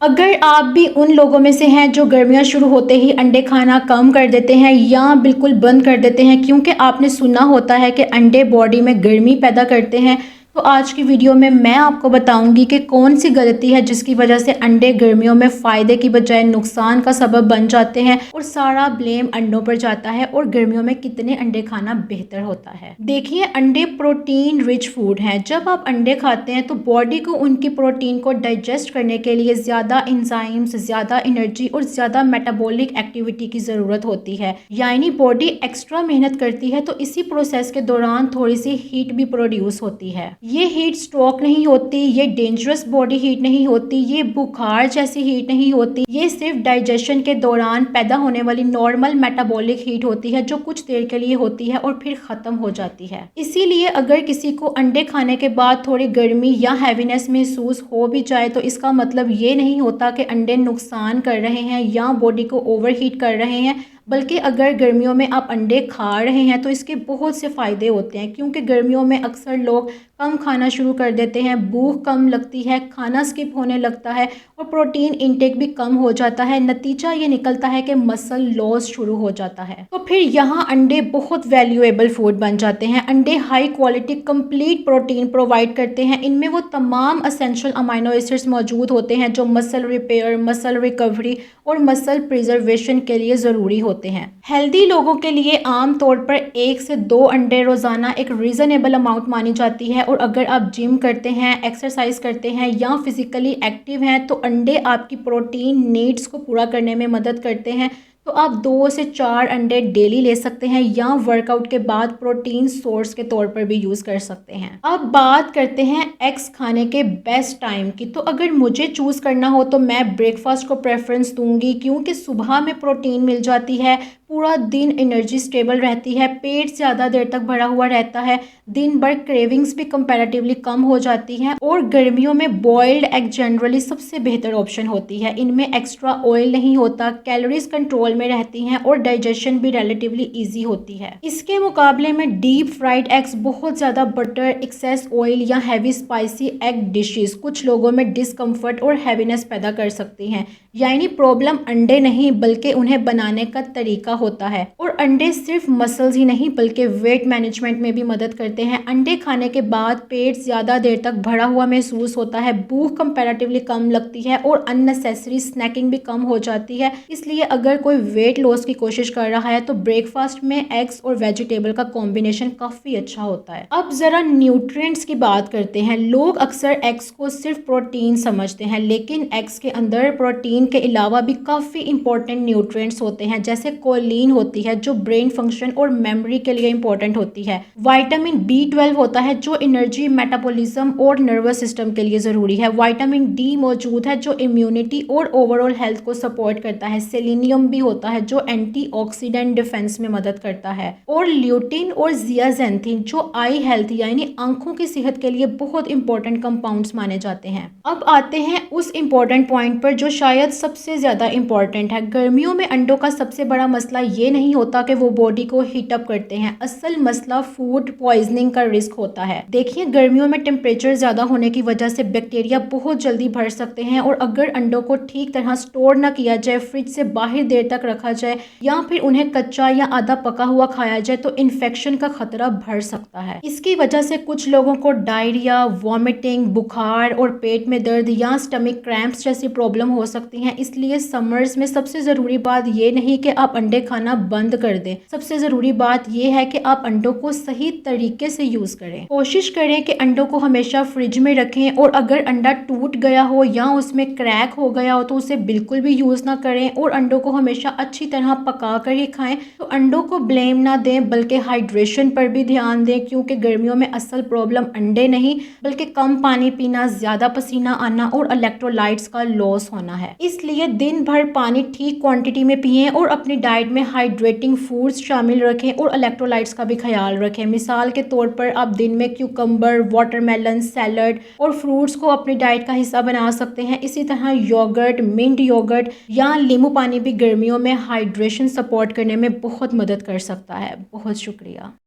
अगर आप भी उन लोगों में से हैं जो गर्मियां शुरू होते ही अंडे खाना कम कर देते हैं या बिल्कुल बंद कर देते हैं, क्योंकि आपने सुना होता है कि अंडे बॉडी में गर्मी पैदा करते हैं, तो आज की वीडियो में मैं आपको बताऊंगी कि कौन सी गलती है जिसकी वजह से अंडे गर्मियों में फ़ायदे की बजाय नुकसान का सबब बन जाते हैं और सारा ब्लेम अंडों पर जाता है। और गर्मियों में कितने अंडे खाना बेहतर होता है। देखिए, अंडे प्रोटीन रिच फूड हैं। जब आप अंडे खाते हैं तो बॉडी को उनकी प्रोटीन को डाइजेस्ट करने के लिए ज़्यादा इंजाइम्स, ज़्यादा एनर्जी और ज़्यादा मेटाबॉलिक एक्टिविटी की ज़रूरत होती है, यानी बॉडी एक्स्ट्रा मेहनत करती है। तो इसी प्रोसेस के दौरान थोड़ी सी हीट भी प्रोड्यूस होती है। ये हीट स्ट्रोक नहीं होती, ये डेंजरस बॉडी हीट नहीं होती, ये बुखार जैसी हीट नहीं होती, ये सिर्फ डाइजेशन के दौरान पैदा होने वाली नॉर्मल मेटाबॉलिक हीट होती है, जो कुछ देर के लिए होती है और फिर ख़त्म हो जाती है। इसीलिए अगर किसी को अंडे खाने के बाद थोड़ी गर्मी या हैवीनेस महसूस हो भी जाए तो इसका मतलब ये नहीं होता कि अंडे नुकसान कर रहे हैं या बॉडी को ओवरहीट कर रहे हैं, बल्कि अगर गर्मियों में आप अंडे खा रहे हैं तो इसके बहुत से फ़ायदे होते हैं। क्योंकि गर्मियों में अक्सर लोग कम खाना शुरू कर देते हैं, भूख कम लगती है, खाना स्किप होने लगता है और प्रोटीन इंटेक भी कम हो जाता है। नतीजा ये निकलता है कि मसल लॉस शुरू हो जाता है। तो फिर यहाँ अंडे बहुत वैल्यूएबल फूड बन जाते हैं। अंडे high quality complete protein provide करते हैं। इनमें वो तमाम असेंशियल अमाइनो एसिड्स मौजूद होते हैं जो मसल रिपेयर, मसल रिकवरी और मसल प्रिजर्वेशन के लिए ज़रूरी होते हैं। हेल्दी लोगों के लिए आमतौर पर 1 से 2 अंडे रोज़ाना एक रीज़नेबल अमाउंट मानी जाती है। और अगर आप जिम करते हैं, एक्सरसाइज करते हैं या फिजिकली एक्टिव हैं तो अंडे आपकी प्रोटीन नीड्स को पूरा करने में मदद करते हैं। तो आप 2 से 4 अंडे डेली ले सकते हैं या वर्कआउट के बाद प्रोटीन सोर्स के तौर पर भी यूज़ कर सकते हैं। अब बात करते हैं एग्स खाने के बेस्ट टाइम की। तो अगर मुझे चूज़ करना हो तो मैं ब्रेकफास्ट को प्रेफरेंस दूंगी, क्योंकि सुबह में प्रोटीन मिल जाती है, पूरा दिन एनर्जी स्टेबल रहती है, पेट ज़्यादा देर तक भरा हुआ रहता है, दिन भर क्रेविंग्स भी कंपैरेटिवली कम हो जाती हैं। और गर्मियों में बॉइल्ड एग जनरली सबसे बेहतर ऑप्शन होती है। इनमें एक्स्ट्रा ऑयल नहीं होता, कैलोरीज कंट्रोल में रहती हैं और डाइजेशन भी रिलेटिवली इजी होती है। इसके मुकाबले में डीप फ्राइड एग्स, बहुत ज़्यादा बटर, एक्सेस ऑयल या हैवी स्पाइसी एग डिशेस कुछ लोगों में डिस्कम्फर्ट और हैवीनेस पैदा कर सकती हैं। यानी प्रॉब्लम अंडे नहीं बल्कि उन्हें बनाने का तरीका होता है। और अंडे सिर्फ मसल्स ही नहीं बल्कि वेट मैनेजमेंट में भी मदद करते हैं। अंडे खाने के बाद पेट ज़्यादा देर तक भरा हुआ महसूस होता है, भूख कंपैरेटिवली कम लगती है और अननेसेसरी स्नैकिंग भी कम हो जाती है। इसलिए अगर कोई वेट लॉस की कोशिश कर रहा है तो ब्रेकफास्ट में एग्स और वेजिटेबल का कॉम्बिनेशन काफ़ी अच्छा होता है। अब ज़रा न्यूट्रिएंट्स की बात करते हैं। लोग अक्सर एग्स को सिर्फ प्रोटीन समझते हैं, लेकिन एग्स के अंदर प्रोटीन के अलावा भी काफ़ी इंपॉर्टेंट न्यूट्रिएंट्स होते हैं, जैसे कोलिन होती है जो ब्रेन फंक्शन और मेमोरी के लिए इंपॉर्टेंट होती है। विटामिन B12 होता है जो एनर्जी, मेटाबॉलिज्म और नर्वस सिस्टम के लिए ज़रूरी है। विटामिन D मौजूद है जो इम्यूनिटी और ओवरऑल हेल्थ को सपोर्ट करता है। सेलेनियम भी होता है जो एंटीऑक्सीडेंट डिफेंस में मदद करता है। और ल्यूटिन और जियाजेंथिन जो आई हेल्थ यानी आंखों की सेहत के लिए बहुत इंपॉर्टेंट कंपाउंड्स माने जाते हैं। अब आते हैं उस इम्पोर्टेंट पॉइंट पर जो शायद सबसे ज़्यादा इम्पॉर्टेंट है। गर्मियों में अंडों का सबसे बड़ा मसला ये नहीं होता कि वो बॉडी को हीट अप करते हैं, असल मसला फूड पॉइजनिंग का रिस्क होता है। देखिए, गर्मियों में टेम्परेचर ज़्यादा होने की वजह से बैक्टीरिया बहुत जल्दी बढ़ सकते हैं और अगर अंडों को ठीक तरह स्टोर ना किया जाए, फ्रिज से बाहर देर तक रखा जाए या फिर उन्हें कच्चा या आधा पका हुआ खाया जाए तो इन्फेक्शन का खतरा बढ़ सकता है। इसकी वजह से कुछ लोगों को डायरिया, वॉमिटिंग, बुखार और पेट में दर्द या स्टमक क्रैम्प्स जैसी प्रॉब्लम हो सकती हैं। इसलिए समर्स में सबसे ज़रूरी बात ये नहीं कि आप अंडे खाना बंद कर दें, सबसे ज़रूरी बात यह है कि आप अंडों को सही तरीके से यूज़ करें। कोशिश करें कि अंडों को हमेशा फ्रिज में रखें और अगर अंडा टूट गया हो या उसमें क्रैक हो गया हो तो उसे बिल्कुल भी यूज़ ना करें और अंडों को हमेशा अच्छी तरह पका कर ही खाएं। तो अंडों को ब्लेम ना दें बल्कि हाइड्रेशन पर भी ध्यान दें, क्योंकि गर्मियों में असल प्रॉब्लम अंडे नहीं बल्कि कम पानी पीना, ज़्यादा पसीना आना और इलेक्ट्रोलाइट्स का लॉस होना है। इसलिए दिन भर पानी ठीक क्वांटिटी में पिएं और अपनी डाइट में हाइड्रेटिंग फूड्स शामिल रखें और इलेक्ट्रोलाइट्स का भी ख्याल रखें। मिसाल के तौर पर आप दिन में क्यूकम्बर, वाटरमेलन, सैलड और फ्रूट्स को अपनी डाइट का हिस्सा बना सकते हैं। इसी तरह योगर्ट, मिंट योगर्ट या नींबू पानी भी गर्मियों में हाइड्रेशन सपोर्ट करने में बहुत मदद कर सकता है। बहुत शुक्रिया।